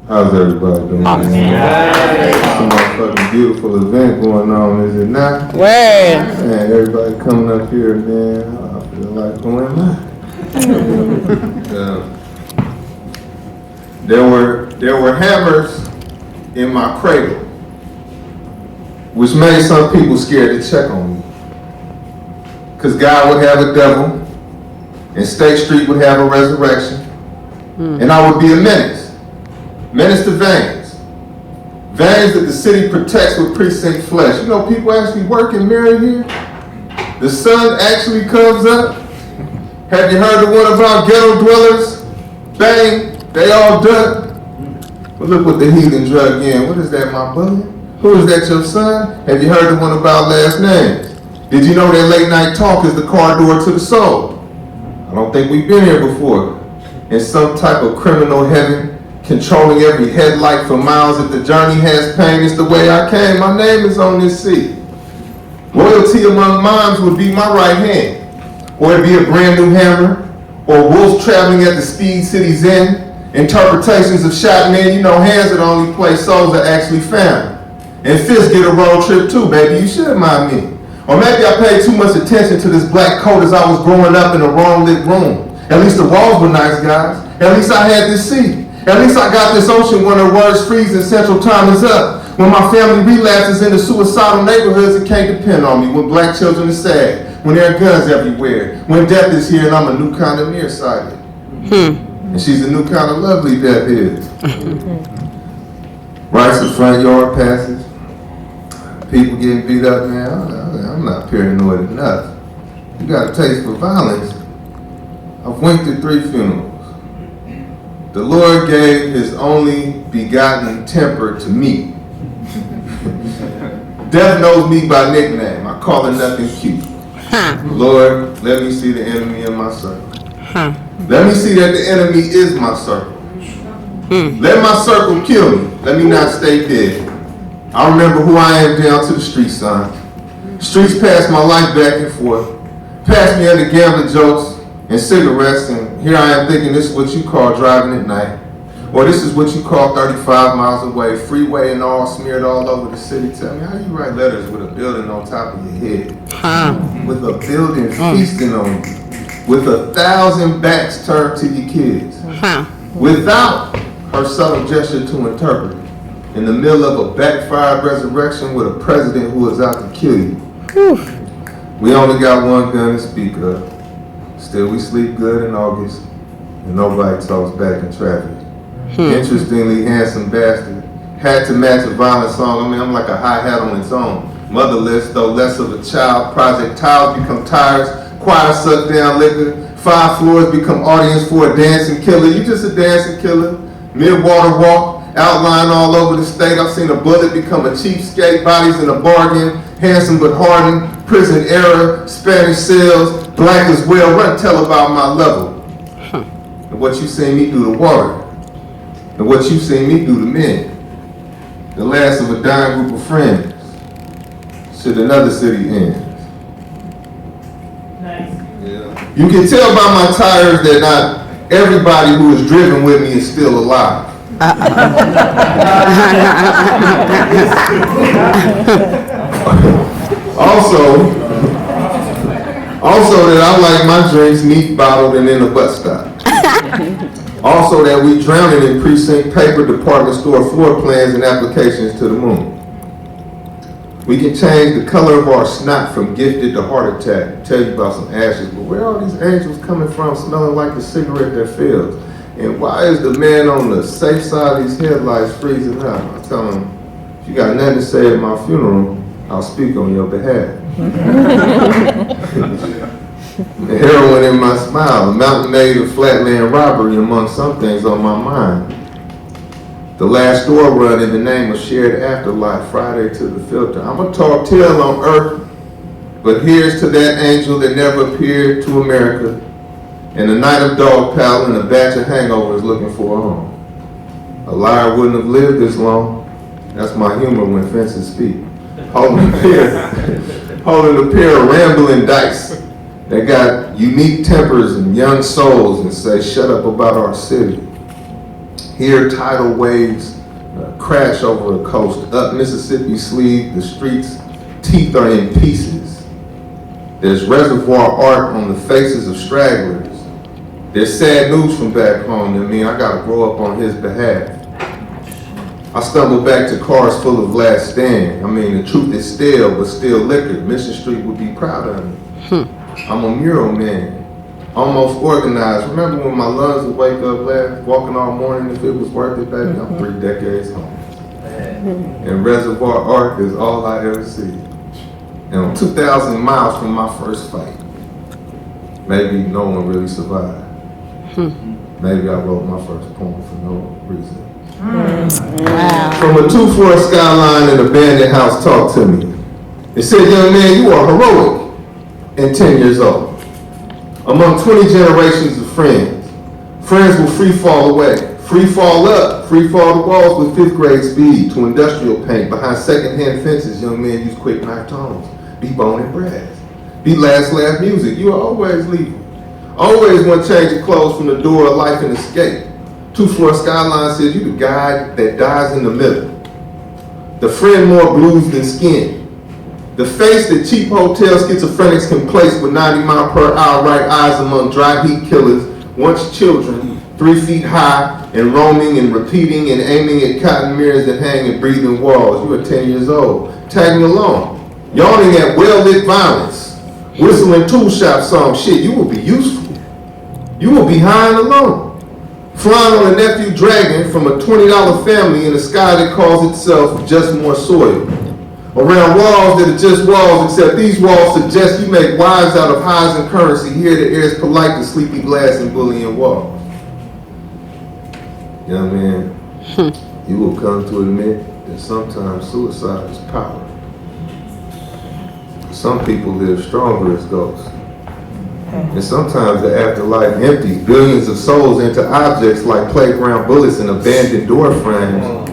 How's everybody doing? Awesome. Some motherfucking beautiful event going on, is it not? Word. Man, everybody coming up here, man. I feel like who am I? There were hammers in my cradle, which made some people scared to check on me. Because God would have a devil, and State Street would have a resurrection, and I would be a menace. Menace to veins. Veins that the city protects with precinct flesh. You know, people actually work and marry here. The sun actually comes up. Have you heard the one about ghetto dwellers? Bang, they all done. But look what the heathen drug in. What is that, my brother? Who is that, your son? Have you heard the one about last names? Did you know that late night talk is the car door to the soul? I don't think we've been here before. In some type of criminal heaven, controlling every headlight for miles. If the journey has pain, it's the way I came. My name is on this seat. Royalty among mimes would be my right hand. Or it'd be a brand new hammer. Or wolves traveling at the speed city's end. Interpretations of shot men. You know, hands are the only place souls are actually found. And fists get a road trip too, baby. You should mind me. Or maybe I paid too much attention to this black coat as I was growing up in a wrong lit room. At least the walls were nice, guys. At least I had this seat. At least I got this ocean when the words freeze and central time is up. When my family relapses into suicidal neighborhoods, it can't depend on me. When black children are sad. When there are guns everywhere. When death is here and I'm a new kind of nearsighted. And she's a new kind of lovely death is. Rights of front yard passes. People getting beat up, man. I'm not paranoid enough. You got a taste for violence. I've went through 3 funerals. The Lord gave his only begotten temper to me. Death knows me by nickname. I call it nothing cute. Lord, let me see the enemy in my circle. Let me see that the enemy is my circle. Let my circle kill me. Let me not stay dead. I remember who I am down to the street, son. Streets pass my life back and forth. Pass me under gambling jokes and cigarettes, and here I am thinking this is what you call driving at night. Or this is what you call 35 miles away, freeway and all smeared all over the city. Tell me, how you write letters with a building on top of your head? With a building feasting on you. With 1,000 backs turned to your kids. Without her subtle gesture to interpret. In the middle of a backfired resurrection with a president who is out to kill you. We only got one gun to speak of. Still, we sleep good in August, and nobody talks back in traffic. Interestingly, Handsome Bastard had to match a violent song. I mean, I'm like a hi-hat on its own. Motherless, though less of a child. Projectiles become tires. Choir suck down liquor. 5 floors become audience for a dancing killer. You just a dancing killer. Mid-water walk, outline all over the state. I've seen a bullet become a cheapskate. Bodies in a bargain. Handsome but hardened. Prison era. Spanish cells. Black as well. Run tell about my level. And what you seen me do to water. And what you seen me do to men. The last of a dying group of friends. Should another city end. Nice. Yeah. You can tell by my tires that not everybody who is driven with me is still alive. Also that I like my drinks neat bottled and in a bus stop. Also that we drowning in precinct paper department store floor plans and applications to the moon. We can change the color of our snot from gifted to heart attack. Tell you about some ashes, but where are these angels coming from smelling like the cigarette that fails? And why is the man on the safe side of these headlights freezing up? I tell him, if you got nothing to say at my funeral, I'll speak on your behalf. The heroin in my smile, a mountain made of flatland robbery among some things on my mind. The last door run in the name of shared afterlife, Friday to the filter. I'm a tall tale on earth, but here's to that angel that never appeared to America. And a night of dog paddle and a batch of hangovers looking for a home. A liar wouldn't have lived this long. That's my humor when fences speak. Holding a pair of rambling dice that got unique tempers and young souls and say, shut up about our city. Hear tidal waves crash over a coast. Up Mississippi sleeve, the streets' teeth are in pieces. There's reservoir art on the faces of stragglers. There's sad news from back home that mean I gotta grow up on his behalf. I stumble back to cars full of last stand. I mean, the truth is stale, but still liquor. Mission Street would be proud of me. I'm a mural man, almost organized. Remember when my lungs would wake up walking all morning if it was worth it, baby? I'm 3 decades home. And reservoir art is all I ever see. And I'm 2,000 miles from my first fight. Maybe no one really survived. Maybe I wrote my first poem for no reason. Wow. From a 2-4 Skyline and abandoned house talk to me. It said, young man, you are heroic and 10 years old. Among 20 generations of friends, friends will free fall away, free fall up, free fall the walls with 5th grade speed to industrial paint behind secondhand fences. Young men use quick knife tones, be bone and brass, be last laugh music. You are always leaving. Always want to change your clothes from the door of life and escape. 2-4 Skyline says you the guy that dies in the middle. The friend more blues than skin. The face that cheap hotel schizophrenics can place with 90 mile per hour right eyes among dry heat killers, once children, 3 feet high and roaming and repeating and aiming at cotton mirrors that hang at breathing walls. You are 10 years old, tagging along, yawning at well-lit violence, whistling tool shop songs. Shit, you will be useful. You will be high and alone, flying on a nephew dragon from a $20 family in a sky that calls itself just more soil. Around walls that are just walls, except these walls suggest you make wives out of highs and currency. Here the air is polite to sleepy glass and bullying walls. Young man, you will come to admit that sometimes suicide is power. Some people live stronger as ghosts. And sometimes the afterlife empties billions of souls into objects like playground bullets and abandoned door frames.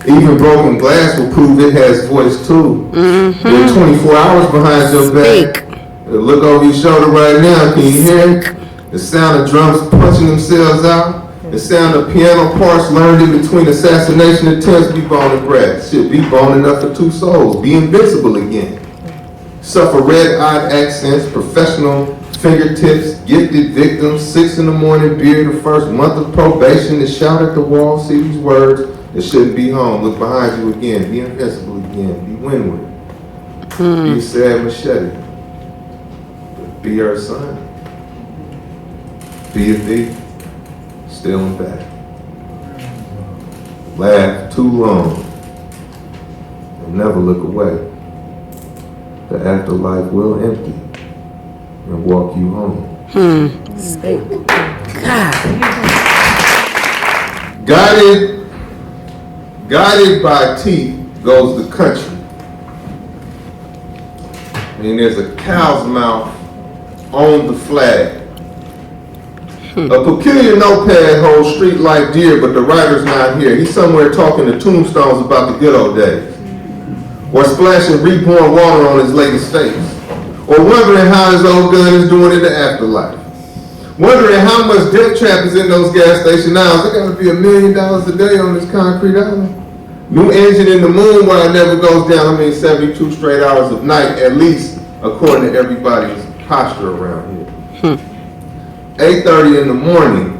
Even broken glass will prove it has voice too. You're 24 hours behind your back. Look over your shoulder right now, can you hear it? The sound of drums punching themselves out. The sound of piano parts learned in between assassination attempts. Be bone and brass. Shit, be bone enough for 2 souls. Be invincible again. Suffer red-eyed accents, professional fingertips, gifted victims, 6 in the morning beer, the first month of probation, to shout at the wall, see these words, it shouldn't be home, look behind you again, be invincible again, be windward, be a sad machete, be our son, be a thief, still and back, laugh too long, and never look away, the afterlife will empty and walk you home. Guided by teeth goes the country. I mean, there's a cow's mouth on the flag. A peculiar notepad holds street light dear, but the writer's not here. He's somewhere talking to tombstones about the good old days, or splashing reborn water on his latest face, or wondering how his old gun is doing in the afterlife. Wondering how much death trap is in those gas station aisles. There gotta be $1 million a day on this concrete island. New engine in the moon while it never goes down. I mean, 72 straight hours of night, at least according to everybody's posture around here. 8:30 in the morning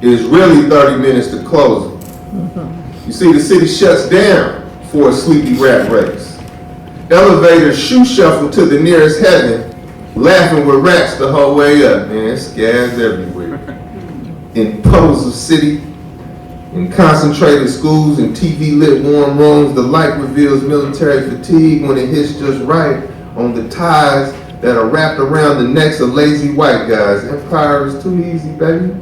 is really 30 minutes to closing. You see, the city shuts down for a sleepy rat race. Elevators shoe shuffle to the nearest heaven, laughing with rats the whole way up, man. Scabs everywhere. In puddles of city, in concentrated schools, in TV lit warm rooms, the light reveals military fatigue when it hits just right on the ties that are wrapped around the necks of lazy white guys. Empire is too easy, baby.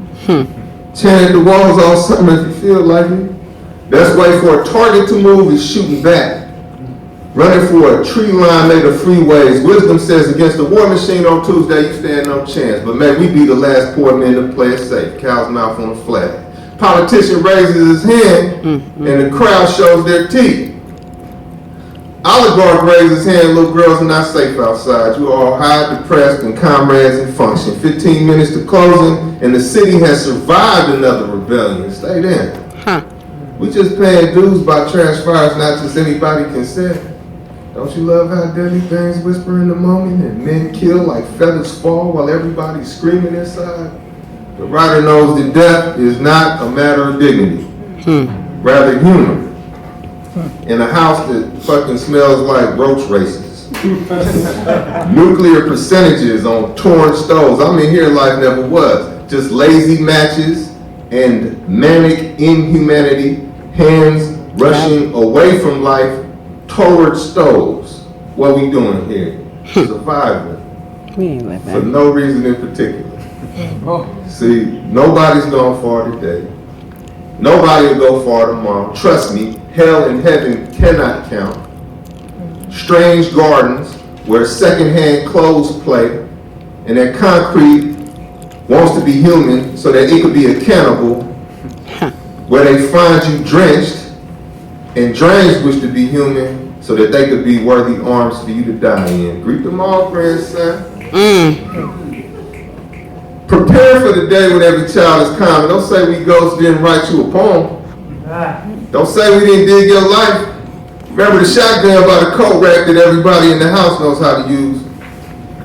Chant at the walls all summer if you feel like it. Best way for a target to move is shooting back. Running for a tree line made of freeways. Wisdom says against the war machine on Tuesday, you stand no chance. But may we be the last poor men to play it safe. Cow's mouth on the flag. Politician raises his hand and the crowd shows their teeth. Oligarch raises his hand, little girls are not safe outside. You are all high, depressed, and comrades in function. 15 minutes to closing, and the city has survived another rebellion. Stay there. We just paying dues by transfers, not just anybody can say. Don't you love how deadly things whisper in the moment and men kill like feathers fall while everybody's screaming inside? The writer knows that death is not a matter of dignity, rather human. In a house that fucking smells like roach races. Nuclear percentages on torn stoves. I mean, here life never was. Just lazy matches and manic inhumanity, hands rushing away from life toward stoves. What we doing here? Surviving. For no reason in particular. See, nobody's gone far today. Nobody will go far tomorrow. Trust me, hell and heaven cannot count. Strange gardens where secondhand clothes play, and that concrete wants to be human so that it could be a cannibal, where they find you drenched, and drains wish to be human so that they could be worthy arms for you to die in. Greet them all, grandson. Prepare for the day when every child is common. Don't say we ghosts didn't write you a poem. Don't say we didn't dig your life. Remember the shotgun by the coat rack that everybody in the house knows how to use.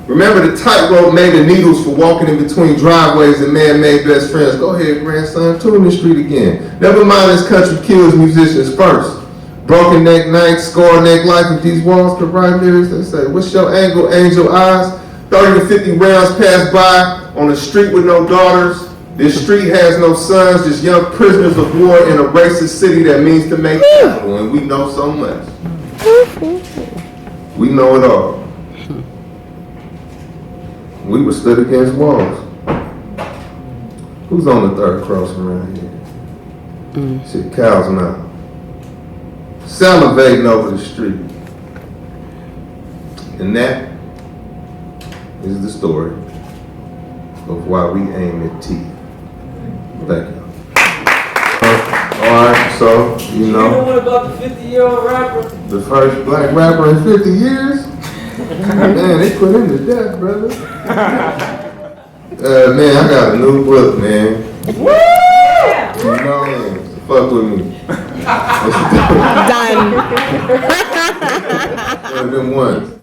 Remember the tightrope made of needles for walking in between driveways and man-made best friends. Go ahead, grandson, tune the street again. Never mind this country kills musicians first. Broken neck nights, score neck life. If these walls could write lyrics, they say, what's your angle, angel eyes? 30 to 50 rounds pass by on a street with no daughters. This street has no sons, just young prisoners of war in a racist city that means to make capital, and we know so much. We know it all. We were stood against walls. Who's on the third cross around here? Shit, cows now. Salivating over the street. And that is the story of why we aim at teeth. Thank you. Alright, so, you know. You know what about the 50-year-old rapper? The first black rapper in 50 years? Man, they put him to death, brother. Man, I got a new book, man. Woo! You know, fuck with me. Done. One of them ones.